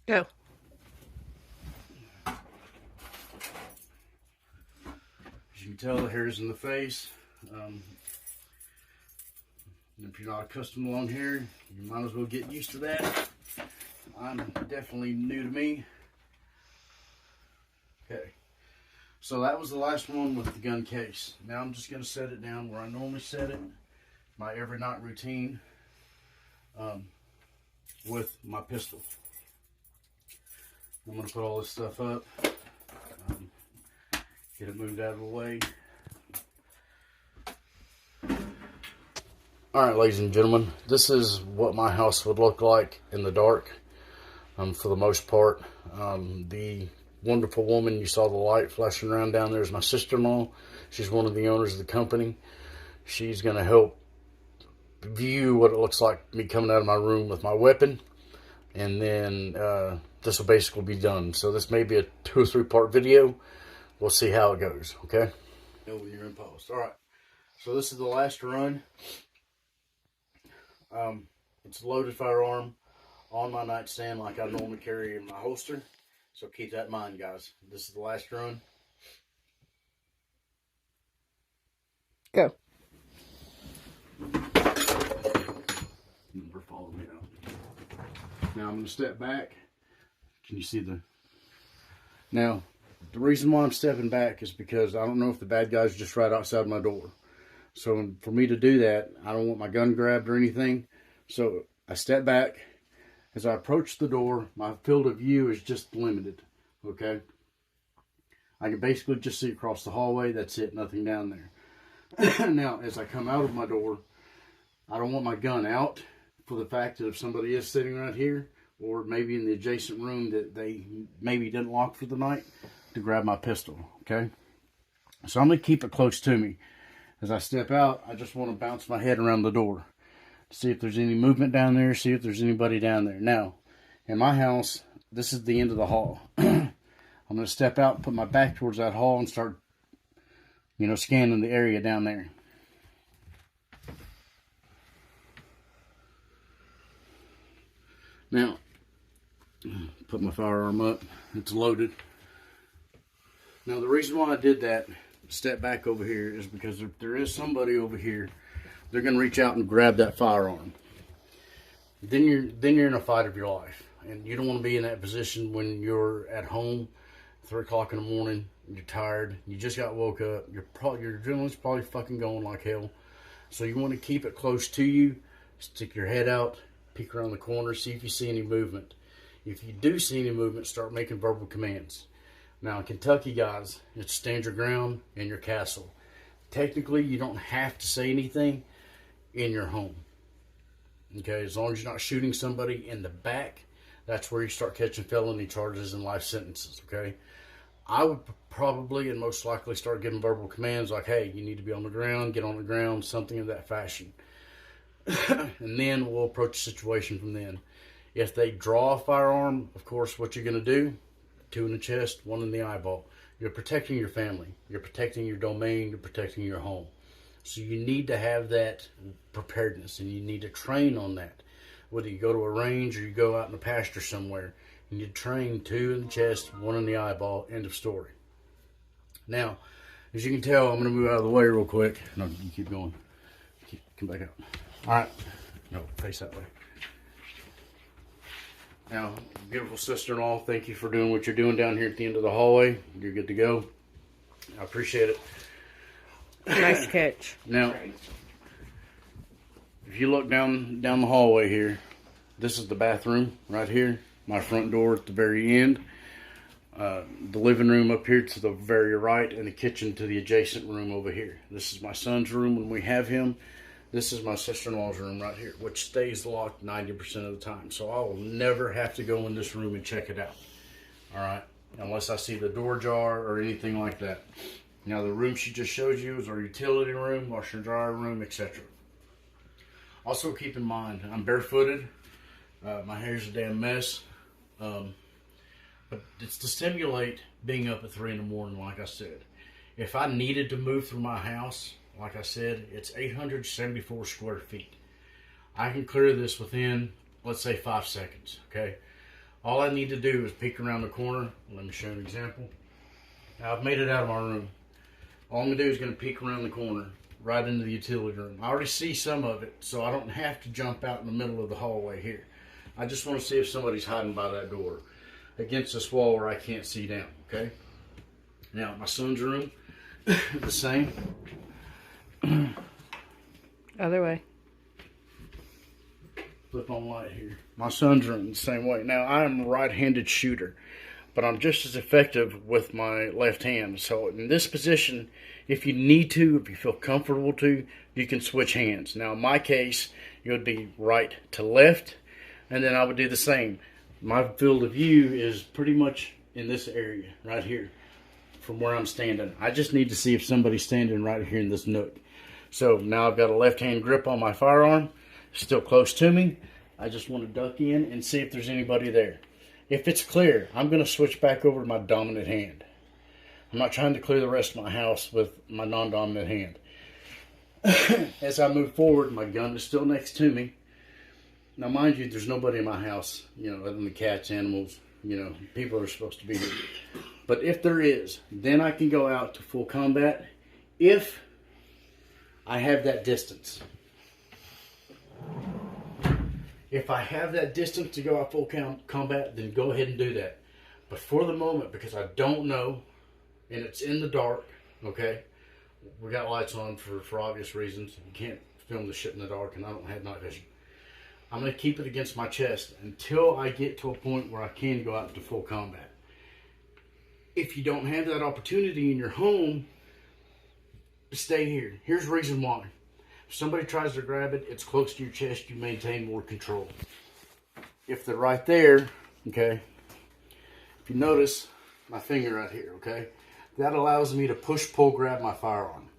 Go. As you can tell, the hair's in the face. If you're not accustomed to long hair, you might as well get used to that. I'm definitely new to me. Okay, so that was the last one with the gun case. Now I'm just going to set it down where I normally set it, my every night routine, with my pistol. I'm going to put all this stuff up, get it moved out of the way. Alright, ladies and gentlemen, this is what my house would look like in the dark, for the most part. The wonderful woman you saw the light flashing around down there is my sister-in-law. She's one of the owners of the company. She's going to help view what it looks like me coming out of my room with my weapon, and then this will basically be done. So this may be a 2 or 3 part video. We'll see how it goes, okay? When you're in post. Alright, so this is the last run. It's a loaded firearm on my nightstand like I normally carry in my holster. So keep that in mind, guys. This is the last run. Go. Never follow me out. Now I'm going to step back. Can you see the... Now, the reason why I'm stepping back is because I don't know if the bad guy's just right outside my door. So for me to do that, I don't want my gun grabbed or anything. So I step back. As I approach the door, my field of view is just limited. Okay? I can basically just see across the hallway. That's it. Nothing down there. Now, as I come out of my door, I don't want my gun out for the fact that if somebody is sitting right here, or maybe in the adjacent room that they maybe didn't lock for the night, to grab my pistol. Okay? So I'm going to keep it close to me. As I step out, I just want to bounce my head around the door. See if there's any movement down there. See if there's anybody down there. Now, in my house, this is the end of the hall. I'm going to step out, put my back towards that hall, and start, scanning the area down there. Now, put my firearm up. It's loaded. Now, the reason why I did that, step back over here, is because if there is somebody over here, they're going to reach out and grab that firearm. Then you're in a fight of your life, and you don't want to be in that position when you're at home, 3 o'clock in the morning. You're tired. You just got woke up. Your adrenaline's probably fucking going like hell. So you want to keep it close to you. Stick your head out, peek around the corner, see if you see any movement. If you do see any movement, start making verbal commands. Now, in Kentucky, guys, it's stand your ground in your castle. Technically, you don't have to say anything in your home. Okay, as long as you're not shooting somebody in the back, that's where you start catching felony charges and life sentences. Okay, I would probably and most likely start giving verbal commands like, hey, you need to be on the ground, get on the ground, something of that fashion. And then we'll approach the situation from then. If they draw a firearm, of course, what you're going to do, 2 in the chest, 1 in the eyeball. You're protecting your family. You're protecting your domain. You're protecting your home. So you need to have that preparedness, and you need to train on that. Whether you go to a range or you go out in the pasture somewhere, you need to train 2 in the chest, 1 in the eyeball. End of story. Now, as you can tell, I'm going to move out of the way real quick. No, you keep going. Come back out. All right. No, face that way. Now, beautiful sister-in-law, thank you for doing what you're doing down here at the end of the hallway. You're good to go. I appreciate it. Nice catch. Now, if you look down the hallway here, this is the bathroom right here. My front door at the very end. The living room up here to the very right, and the kitchen to the adjacent room over here. This is my son's room when we have him. This is my sister-in-law's room right here, which stays locked 90% of the time. So I will never have to go in this room and check it out. All right? Unless I see the door jar or anything like that. Now, the room she just showed you is our utility room, washer and dryer room, etc. Also, keep in mind, I'm barefooted. My hair's a damn mess. But it's to simulate being up at 3 in the morning, like I said. If I needed to move through my house, like I said, it's 874 square feet. I can clear this within, let's say, 5 seconds, okay? All I need to do is peek around the corner. Let me show you an example. Now I've made it out of my room. All I'm going to do is going to peek around the corner, right into the utility room. I already see some of it, so I don't have to jump out in the middle of the hallway here. I just want to see if somebody's hiding by that door against this wall where I can't see down, okay? Now, my son's room, the same. Other way. Flip on light here. My son's room, the same way. Now, I am a right-handed shooter, but I'm just as effective with my left hand. So in this position, if you need to, if you feel comfortable to, you can switch hands. Now, in my case, it would be right to left, and then I would do the same. My field of view is pretty much in this area right here from where I'm standing. I just need to see if somebody's standing right here in this nook. So now I've got a left-hand grip on my firearm, still close to me. I just want to duck in and see if there's anybody there. If it's clear, I'm going to switch back over to my dominant hand. I'm not trying to clear the rest of my house with my non-dominant hand. As I move forward, my gun is still next to me. Now, mind you, there's nobody in my house, you know, other than the cats, animals, you know, people are supposed to be here. But if there is, then I can go out to full combat if I have that distance. If I have that distance to go out full combat, then go ahead and do that. But for the moment, because I don't know, and it's in the dark, okay? We got lights on for obvious reasons. You can't film the shit in the dark, and I don't have night vision. I'm going to keep it against my chest until I get to a point where I can go out into full combat. If you don't have that opportunity in your home, stay here. Here's the reason why. If somebody tries to grab it, it's close to your chest, you maintain more control. If they're right there, okay, if you notice my finger right here, okay, that allows me to push, pull, grab my firearm.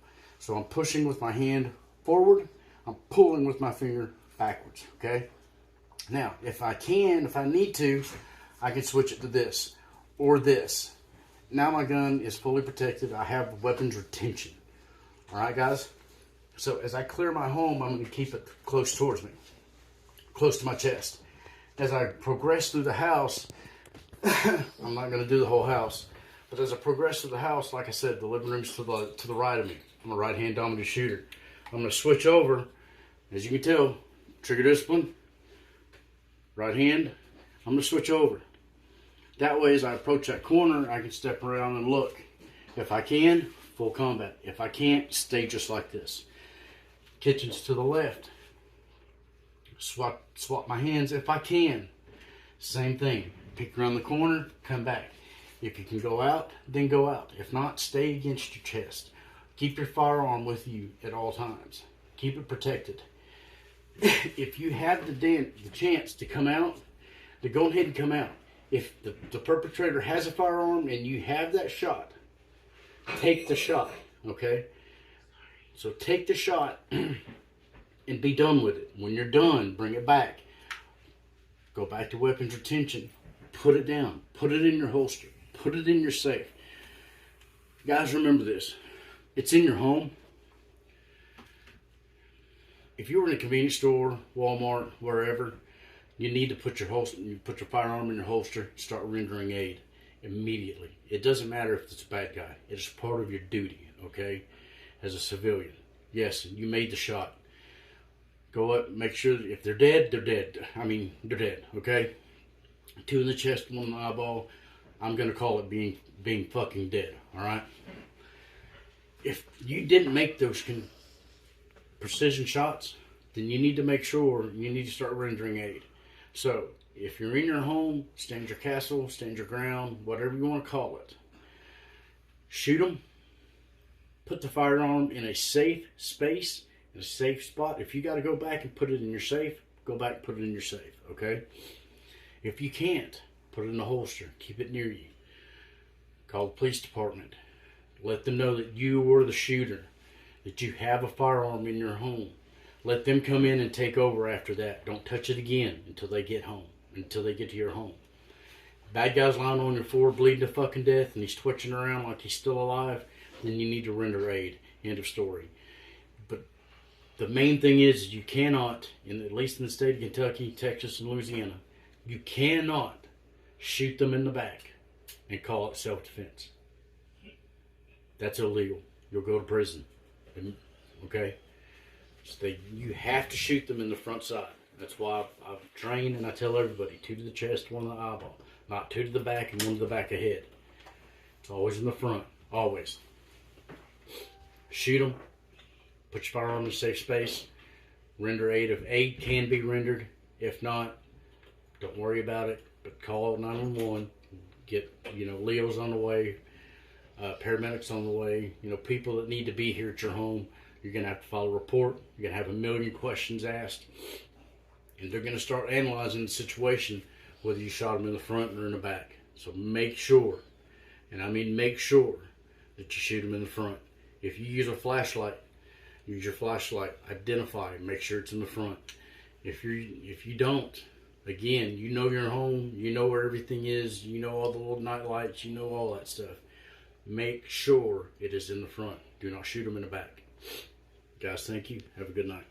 So I'm pushing with my hand forward, I'm pulling with my finger backwards, okay? Now, if I need to, I can switch it to this or this. Now my gun is fully protected. I have weapons retention. All right, guys? So as I clear my home, I'm going to keep it close towards me, close to my chest. As I progress through the house, I'm not going to do the whole house, but as I progress through the house, like I said, the living room's to the right of me. I'm a right-hand dominant shooter. I'm going to switch over, as you can tell, trigger discipline, right hand. I'm going to switch over. That way, as I approach that corner, I can step around and look. If I can, full combat. If I can't, stay just like this. Kitchen's to the left. Swap my hands if I can. Same thing. Peek around the corner, come back. If you can go out, then go out. If not, stay against your chest. Keep your firearm with you at all times. Keep it protected. If you have the chance to come out, then go ahead and come out. If the perpetrator has a firearm and you have that shot, take the shot, okay? So take the shot and be done with it. When you're done, bring it back. Go back to weapons retention. Put it down. Put it in your holster. Put it in your safe. Guys, remember this. It's in your home. If you were in a convenience store, Walmart, wherever, you need to put your firearm in your holster, start rendering aid immediately. It doesn't matter if it's a bad guy. It's part of your duty, okay, as a civilian. Yes, you made the shot. Go up, make sure that if they're dead, they're dead. I mean, they're dead, okay? 2 in the chest, 1 in the eyeball. I'm going to call it being fucking dead, all right? If you didn't make those precision shots, then you need to make sure you need to start rendering aid. So, if you're in your home, stand your castle, stand your ground, whatever you want to call it. Shoot them. Put the firearm in a safe space, in a safe spot. If you got to go back and put it in your safe, go back and put it in your safe, okay? If you can't, put it in the holster. Keep it near you. Call the police department. Let them know that you were the shooter, that you have a firearm in your home. Let them come in and take over after that. Don't touch it again until they get home, until they get to your home. Bad guy's lying on your floor bleeding to fucking death and he's twitching around like he's still alive, then you need to render aid. End of story. But the main thing is you cannot, at least in the state of Kentucky, Texas, and Louisiana, you cannot shoot them in the back and call it self-defense. That's illegal. You'll go to prison. Okay? So you have to shoot them in the front side. That's why I've trained and I tell everybody, 2 to the chest, 1 to the eyeball. Not 2 to the back and 1 to the back of the head. It's always in the front. Always. Shoot them. Put your firearm in a safe space. Render aid if aid can be rendered. If not, don't worry about it. But call 911. Get, Leo's on the way. Paramedics on the way. People that need to be here at your home. You're going to have to file a report. You're going to have a million questions asked. And they're going to start analyzing the situation, whether you shot them in the front or in the back. So make sure, and I mean make sure, that you shoot them in the front. If you use a flashlight, use your flashlight. Identify. Make sure it's in the front. If you don't, again, you know your home. You know where everything is. You know all the little night lights. You know all that stuff. Make sure it is in the front. Do not shoot them in the back. Guys, thank you. Have a good night.